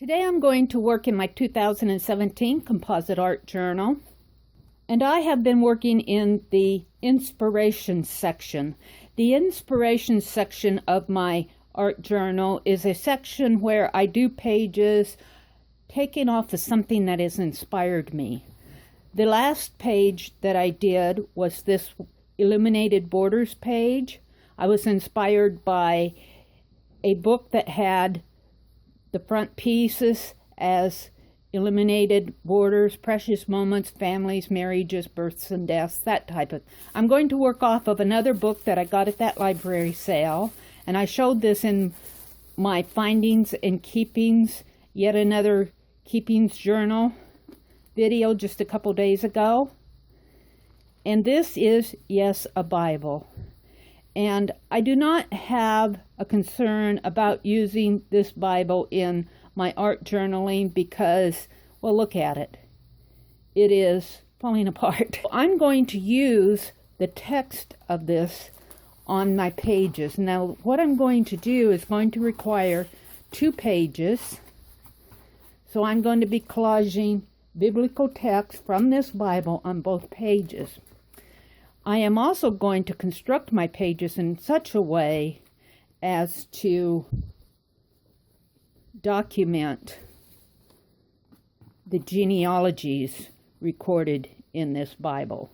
Today I'm going to work in my 2017 Composite Art Journal, and I have been working in the inspiration section. The inspiration section of my art journal is a section where I do pages taking off of something that has inspired me. The last page that I did was this illuminated borders page. I was inspired by a book that had the front pieces as illuminated borders, precious moments, families, marriages, births and deaths, that type of. I'm going to work off of another book that I got at that library sale, and I showed this in my findings and keepings, yet another keepings journal video just a couple days ago. And this is, yes, a Bible. And I do not have a concern about using this Bible in my art journaling because, well, look at it. It is falling apart. I'm going to use the text of this on my pages. Now, what I'm going to do is going to require 2 pages. So I'm going to be collaging biblical text from this Bible on both pages. I am also going to construct my pages in such a way as to document the genealogies recorded in this Bible.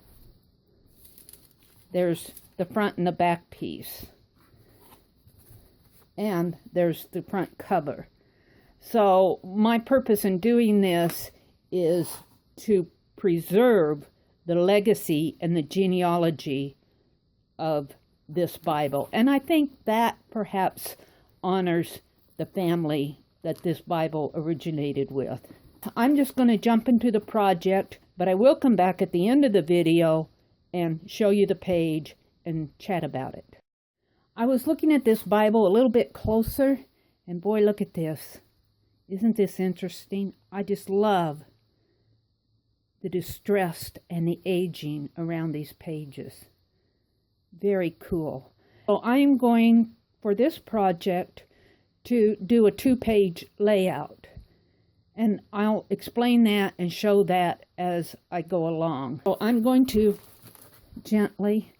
There's the front and the back piece, and there's the front cover. So my purpose in doing this is to preserve the legacy and the genealogy of this Bible. And I think that perhaps honors the family that this Bible originated with. I'm just going to jump into the project, but I will come back at the end of the video and show you the page and chat about it. I was looking at this Bible a little bit closer, and boy, look at this. Isn't this interesting? I just love the distressed and the aging around these pages. Very cool. So I'm going, for this project, to do a 2-page layout. And I'll explain that and show that as I go along. So I'm going to gently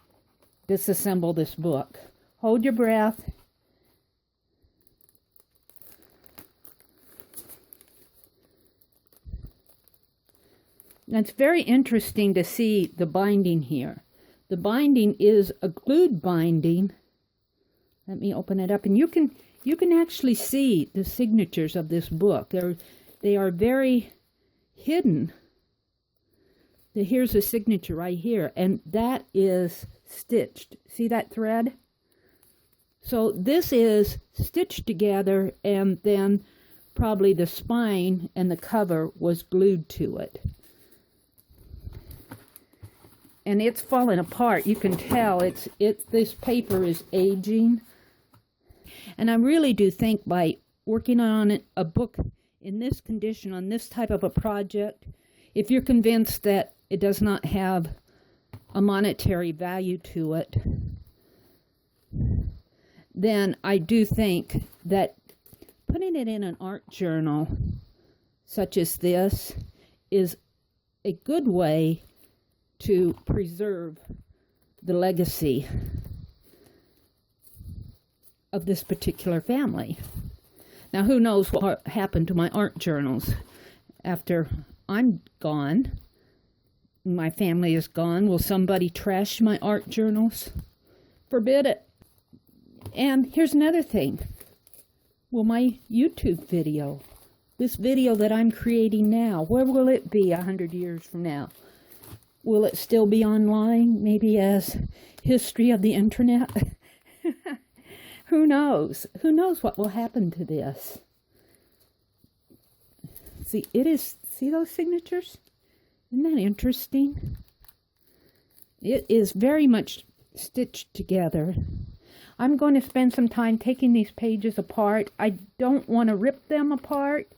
disassemble this book. Hold your breath. Now, it's very interesting to see the binding here. The binding is a glued binding. Let me open it up, and you can actually see the signatures of this book. They are very hidden. Here's a signature right here, and that is stitched. See that thread? So this is stitched together, and then probably the spine and the cover was glued to it. And it's falling apart. You can tell this paper is aging. And I really do think by working on a book in this condition, on this type of a project, if you're convinced that it does not have a monetary value to it, then I do think that putting it in an art journal such as this is a good way to preserve the legacy of this particular family. Now, who knows what happened to my art journals after I'm gone, my family is gone. Will somebody trash my art journals? Forbid it. And here's another thing. Will my YouTube video, this video that I'm creating now, where will it be 100 years from now? Will it still be online, maybe as history of the internet? Who knows? Who knows what will happen to this? See, see those signatures? Isn't that interesting? It is very much stitched together. I'm going to spend some time taking these pages apart. I don't want to rip them apart.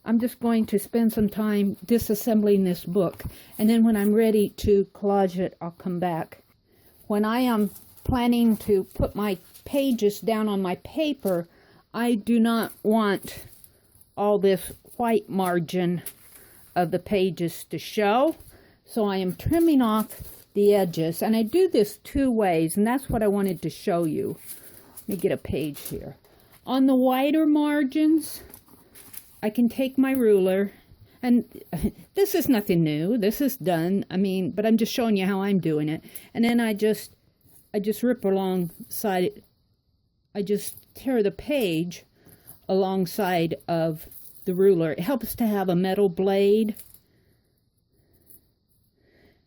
I'm just going to spend some time disassembling this book, and then when I'm ready to collage it, I'll come back. When I am planning to put my pages down on my paper, I do not want all this white margin of the pages to show. So I am trimming off the edges, and I do this two ways, and that's what I wanted to show you. Let me get a page here. On the wider margins, I can take my ruler, and this is nothing new. This is done. I mean, but I'm just showing you how I'm doing it. And then I just rip alongside it. I just tear the page alongside of the ruler. It helps to have a metal blade.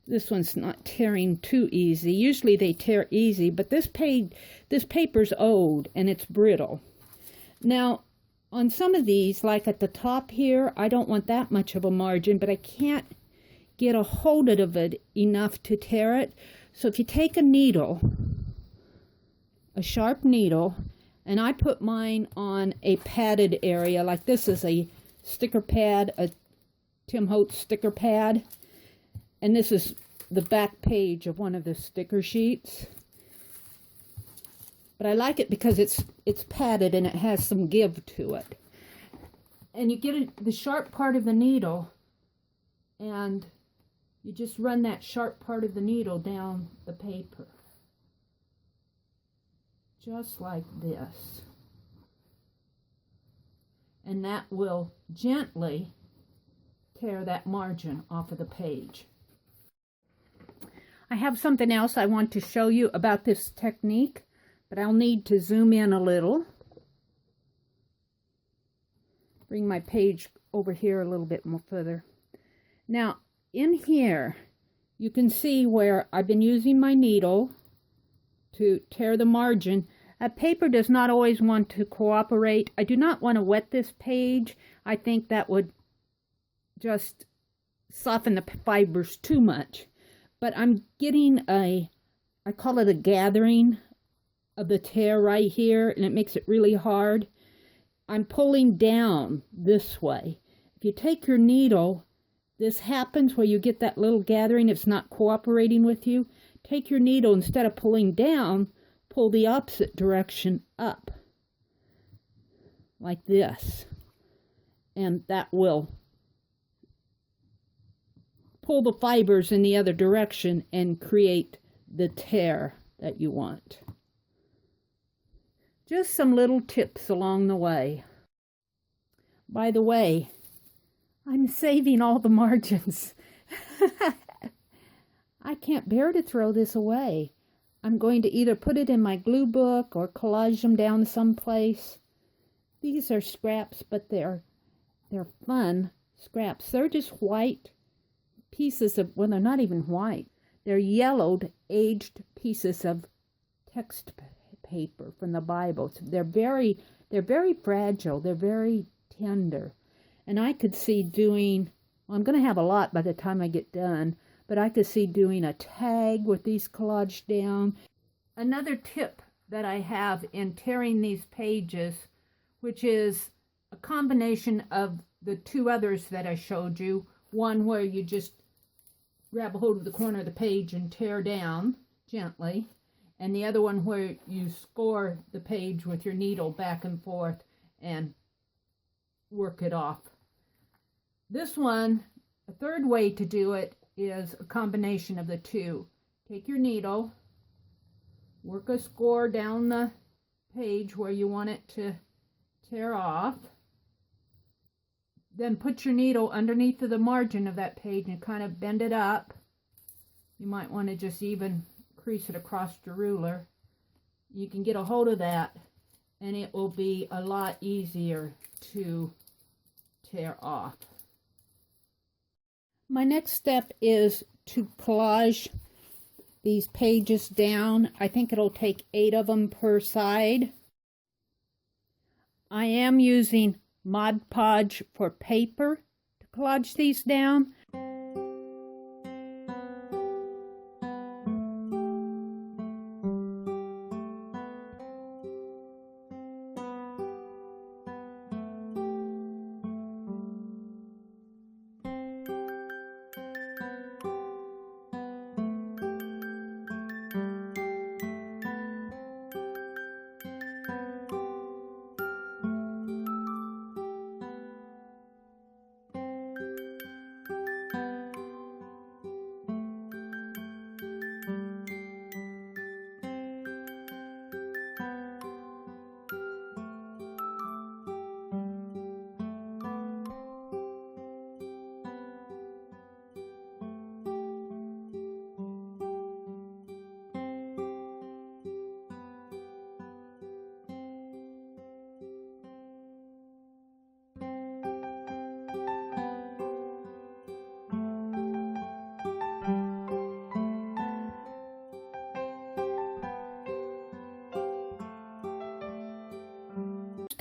This one's not tearing too easy. Usually they tear easy, but this paper's old and it's brittle. Now, on some of these, like at the top here, I don't want that much of a margin, but I can't get a hold of it enough to tear it. So if you take a needle, a sharp needle, and I put mine on a padded area, like this is a sticker pad, a Tim Holtz sticker pad, and this is the back page of one of the sticker sheets. But I like it because it's padded and it has some give to it. And you get the sharp part of the needle, and you just run that sharp part of the needle down the paper. Just like this. And that will gently tear that margin off of the page. I have something else I want to show you about this technique, but I'll need to zoom in a little. Bring my page over here a little bit more further. Now, in here, you can see where I've been using my needle to tear the margin. Paper does not always want to cooperate. I do not want to wet this page. I think that would just soften the fibers too much. But I'm getting I call it a gathering of the tear right here, and it makes it really hard. I'm pulling down this way. If you take your needle, this happens where you get that little gathering. It's not cooperating with you. Take your needle, instead of pulling down, pull the opposite direction up, like this. And that will pull the fibers in the other direction and create the tear that you want. Just some little tips along the way. By the way, I'm saving all the margins. I can't bear to throw this away. I'm going to either put it in my glue book or collage them down someplace. These are scraps, but they're fun scraps. They're just white pieces of, well, they're not even white. They're yellowed, aged pieces of text paper from the Bible. They're very fragile. They're very tender. And I could see doing, well, I'm going to have a lot by the time I get done, but I could see doing a tag with these collaged down. Another tip that I have in tearing these pages, which is a combination of the two others that I showed you, one where you just grab a hold of the corner of the page and tear down gently, and the other one where you score the page with your needle back and forth and work it off. This one, a third way to do it is a combination of the two. Take your needle, work a score down the page where you want it to tear off, then put your needle underneath the margin of that page and kind of bend it up. You might want to just even crease it across your ruler. You can get a hold of that and it will be a lot easier to tear off. My next step is to collage these pages down. I think it'll take 8 of them per side. I am using Mod Podge for paper to collage these down.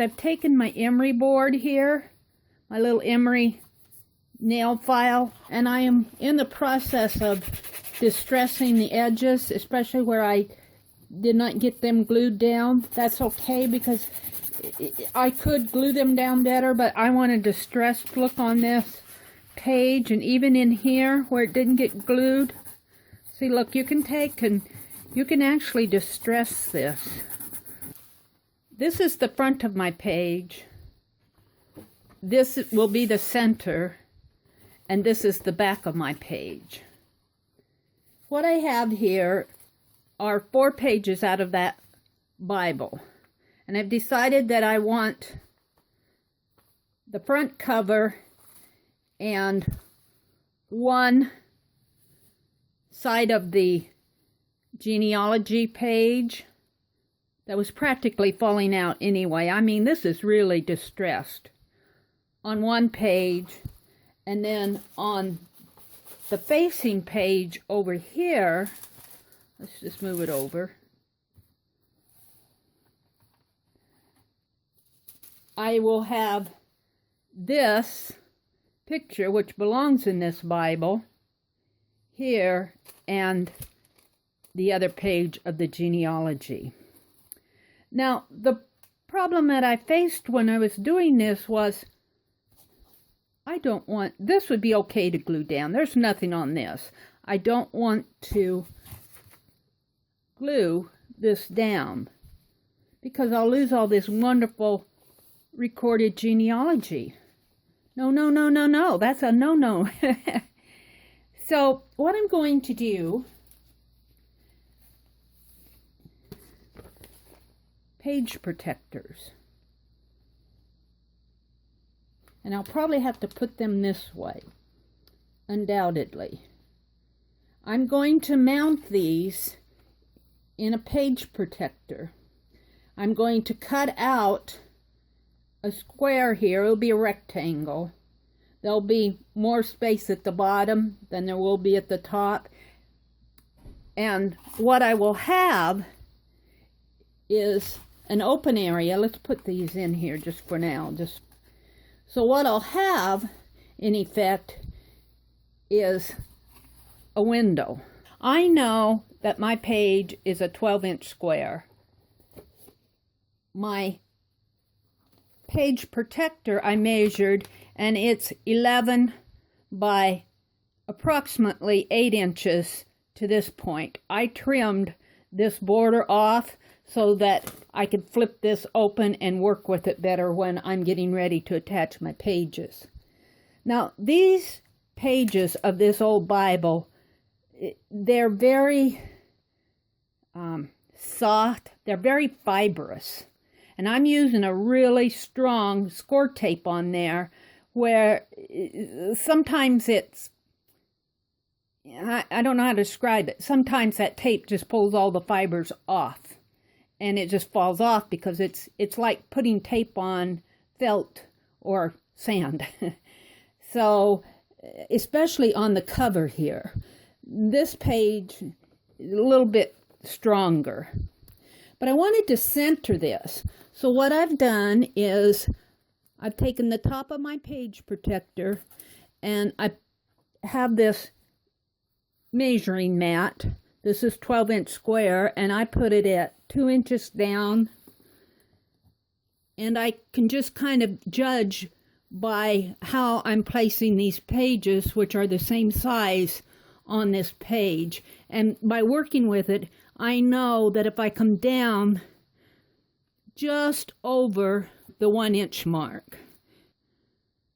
first, I've taken my emery board here, my little emery nail file, and I am in the process of distressing the edges, especially where I did not get them glued down. That's okay, because I could glue them down better, but I want a distressed look on this page, and even in here where it didn't get glued. See, look, you can take and you can actually distress this. This is the front of my page. This will be the center, and this is the back of my page. What I have here are 4 pages out of that Bible. And I've decided that I want the front cover and one side of the genealogy page that was practically falling out anyway. I mean, this is really distressed on one page, and then on the facing page over here, let's just move it over. I will have this picture, which belongs in this Bible, here, and the other page of the genealogy. Now, the problem that I faced when I was doing this was, I don't want, this would be okay to glue down. There's nothing on this. I don't want to glue this down because I'll lose all this wonderful recorded genealogy. No, no, no, no, no. That's a no-no. So what I'm going to do, page protectors. And I'll probably have to put them this way, undoubtedly. I'm going to mount these in a page protector. I'm going to cut out a square here. It'll be a rectangle. There'll be more space at the bottom than there will be at the top. And what I will have is an open area. Let's put these in here just for now. So what I'll have, in effect, is a window. I know that my page is a 12-inch square. My page protector I measured, and it's 11 by approximately 8 inches to this point. I trimmed this border off so that I could flip this open and work with it better when I'm getting ready to attach my pages. Now, these pages of this old Bible, they're very soft. They're very fibrous. And I'm using a really strong score tape on there where sometimes it's, I don't know how to describe it. Sometimes that tape just pulls all the fibers off. And it just falls off because it's like putting tape on felt or sand. So, especially on the cover here. This page is a little bit stronger. But I wanted to center this. So what I've done is I've taken the top of my page protector and I have this measuring mat. This is 12-inch square, and I put it at 2 inches down. And I can just kind of judge by how I'm placing these pages, which are the same size on this page. And by working with it, I know that if I come down just over the 1 inch mark.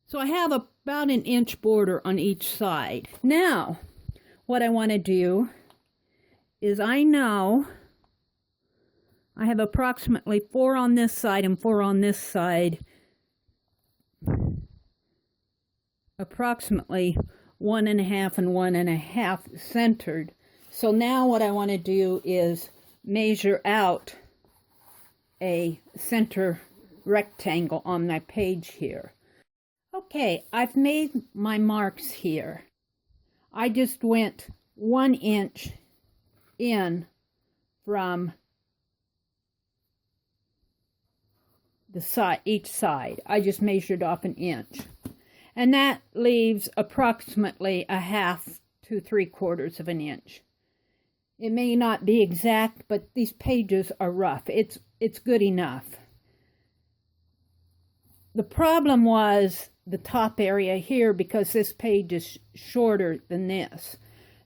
So I have about an inch border on each side. Now, what I want to do is I know I have approximately 4 on this side and 4 on this side. Approximately 1.5 and 1.5 centered. So now what I want to do is measure out a center rectangle on my page here. Okay, I've made my marks here. I just went 1 inch in from each side. I just measured off 1 inch. And that leaves approximately 1/2 to 3/4 of an inch. It may not be exact, but these pages are rough. It's good enough. The problem was the top area here, because this page is shorter than this.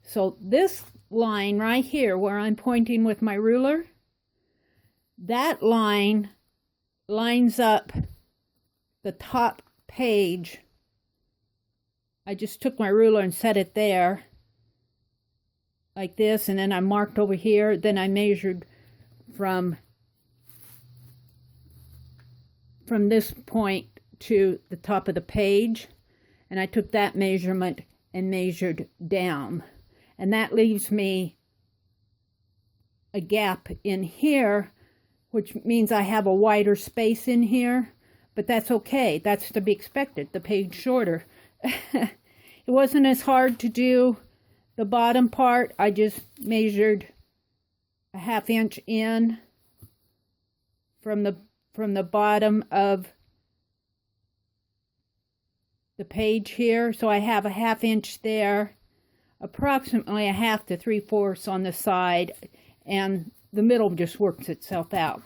So this line right here where I'm pointing with my ruler, that line lines up the top page. I just took my ruler and set it there like this, and then I marked over here. Then I measured from this point to the top of the page, and I took that measurement and measured down, and that leaves me a gap in here, which means I have a wider space in here, but that's okay. That's to be expected. The page shorter. It wasn't as hard to do the bottom part. I just measured a 1/2 inch in from the bottom of the page here. So I have a 1/2 inch there, approximately 1/2 to 3/4 on the side, and the middle just works itself out.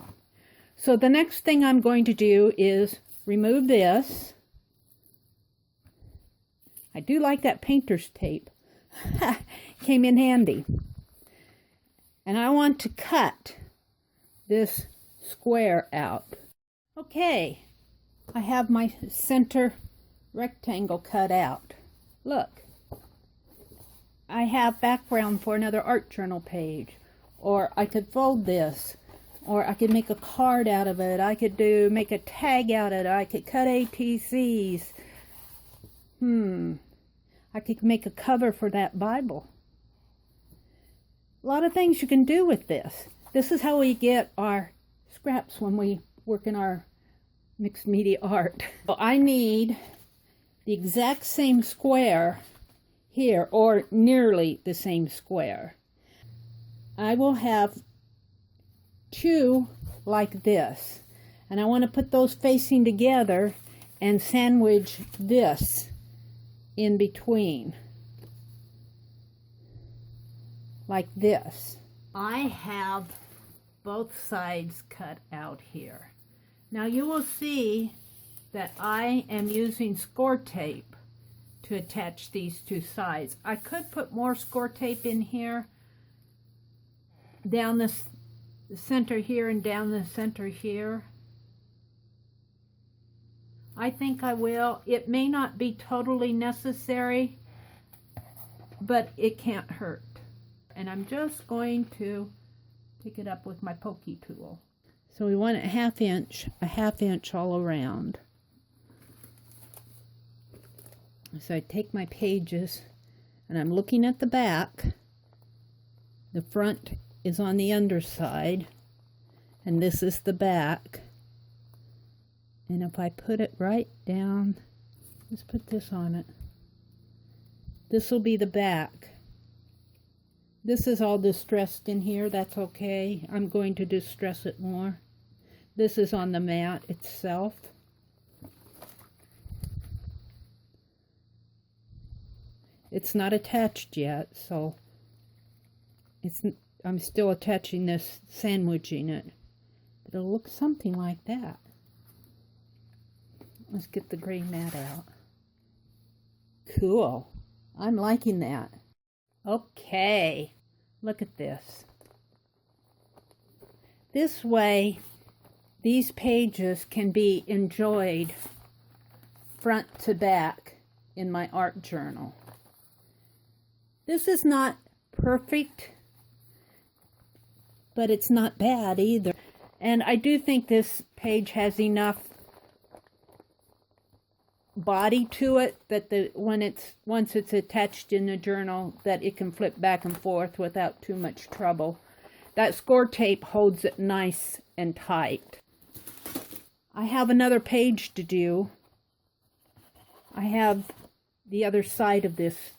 So the next thing I'm going to do is remove this. I do like that painter's tape. Came in handy. And I want to cut this square out. Okay, I have my center rectangle cut out. Look, I have background for another art journal page. Or I could fold this. Or I could make a card out of it. I could make a tag out of it. I could cut ATCs. I could make a cover for that Bible. A lot of things you can do with this. This is how we get our scraps when we work in our mixed media art. So I need the exact same square here, or nearly the same square. I will have 2 like this, and I want to put those facing together and sandwich this in between like this. I have both sides cut out here. Now you will see that I am using score tape to attach these 2 sides. I could put more score tape in here, down the center here and down the center here. I think I will. It may not be totally necessary, but it can't hurt. And I'm just going to pick it up with my pokey tool. So we want a 1/2 inch all around. So I take my pages and I'm looking at the back. The front is on the underside, and this is the back. And if I put it right down, let's put this on it. This will be the back. This is all distressed in here. That's okay. I'm going to distress it more. This is on the mat itself. It's not attached yet, so I'm still attaching this, sandwiching it. But it'll look something like that. Let's get the gray mat out. Cool. I'm liking that. Okay, look at this. This way, these pages can be enjoyed front to back in my art journal. This is not perfect, but it's not bad either. And I do think this page has enough body to it that once it's attached in the journal, that it can flip back and forth without too much trouble. That score tape holds it nice and tight. I have another page to do. I have the other side of this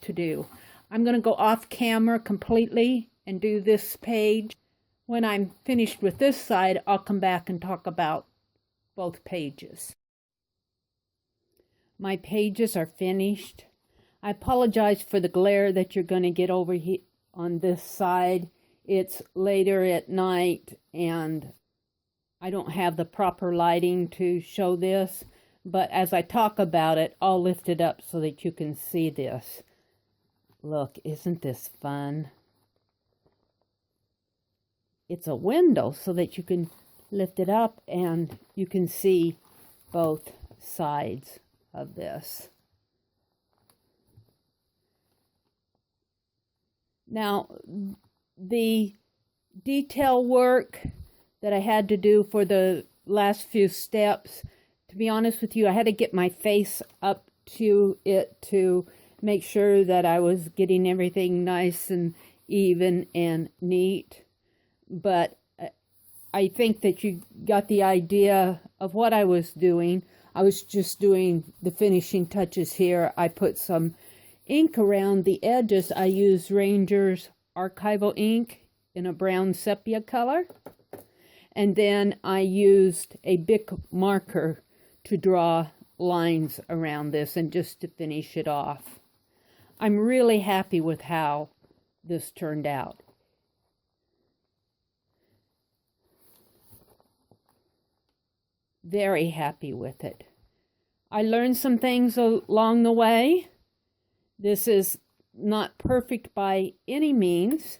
to do. I'm going to go off camera completely and do this page. When I'm finished with this side, I'll come back and talk about both pages. My pages are finished. I apologize for the glare that you're going to get over here on this side. It's later at night and I don't have the proper lighting to show this, but as I talk about it, I'll lift it up so that you can see this. Look, isn't this fun? It's a window so that you can lift it up and you can see both sides of this. Now, the detail work that I had to do for the last few steps, to be honest with you, I had to get my face up to it to make sure that I was getting everything nice and even and neat. But I think that you got the idea of what I was doing. I was just doing the finishing touches here. I put some ink around the edges. I used Ranger's archival ink in a brown sepia color. And then I used a Bic marker to draw lines around this and just to finish it off. I'm really happy with how this turned out. Very happy with it. I learned some things along the way. This is not perfect by any means,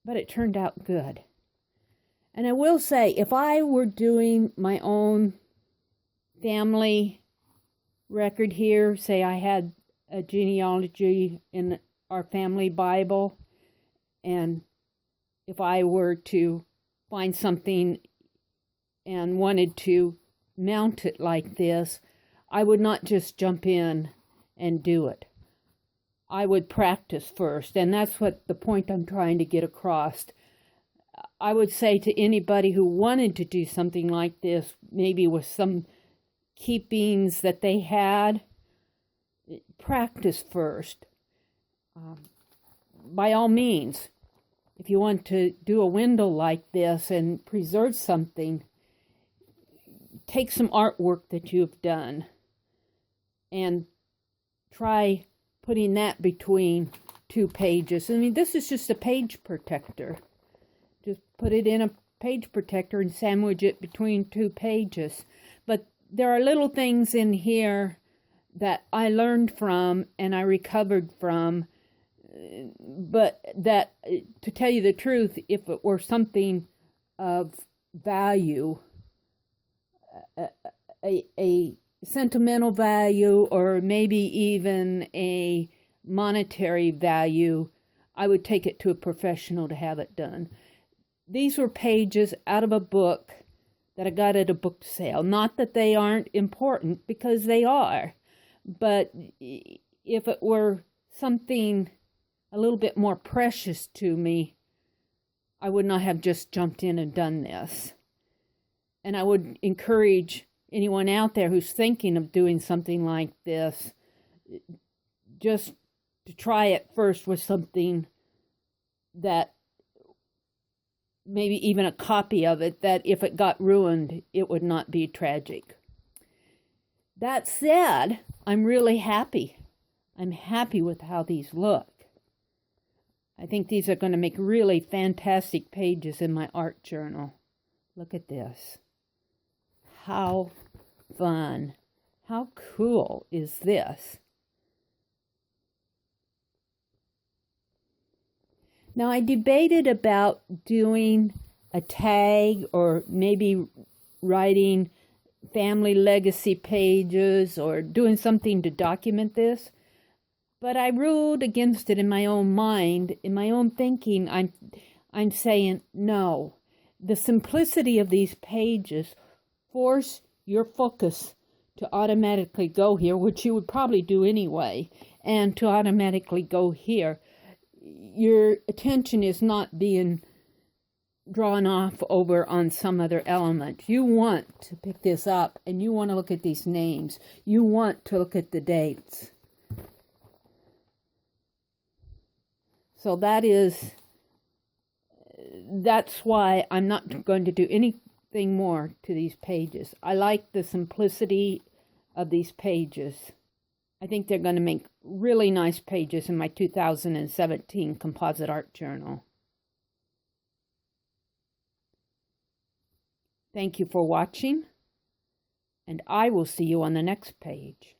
but it turned out good. And I will say, if I were doing my own family record here, say I had a genealogy in our family Bible, and if I were to find something and wanted to mount it like this, I would not just jump in and do it. I would practice first, and that's what the point I'm trying to get across. I would say to anybody who wanted to do something like this, maybe with some keepings that they had, practice first. By all means, if you want to do a window like this and preserve something, take some artwork that you've done and try putting that between two pages. I mean, this is just a page protector. Just put it in a page protector and sandwich it between two pages. But there are little things in here that I learned from and I recovered from, but that, to tell you the truth, if it were something of value, a sentimental value, or maybe even a monetary value, I would take it to a professional to have it done. These were pages out of a book that I got at a book sale. Not that they aren't important, because they are. But if it were something a little bit more precious to me, I would not have just jumped in and done this. And I would encourage anyone out there who's thinking of doing something like this, just to try it first with something that, maybe even a copy of it, that if it got ruined, it would not be tragic. That said, I'm really happy. I'm happy with how these look. I think these are going to make really fantastic pages in my art journal. Look at this. How fun. How cool is this? Now, I debated about doing a tag or maybe writing family legacy pages or doing something to document this, but I ruled against it in my own mind. In my own thinking, I'm saying no. The simplicity of these pages force your focus to automatically go here, which you would probably do anyway, and to automatically go here. Your attention is not being drawn off over on some other element. You want to pick this up and you want to look at these names. You want to look at the dates. So that is that's why I'm not going to do anything more to these pages. I like the simplicity of these pages. I think they're going to make really nice pages in my 2017 Composite Art Journal. Thank you for watching, and I will see you on the next page.